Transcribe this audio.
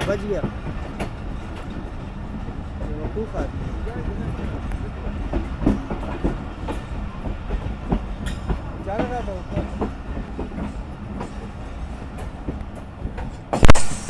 बच गया बेवकूफ़ आदमी जा रहा था ऊपर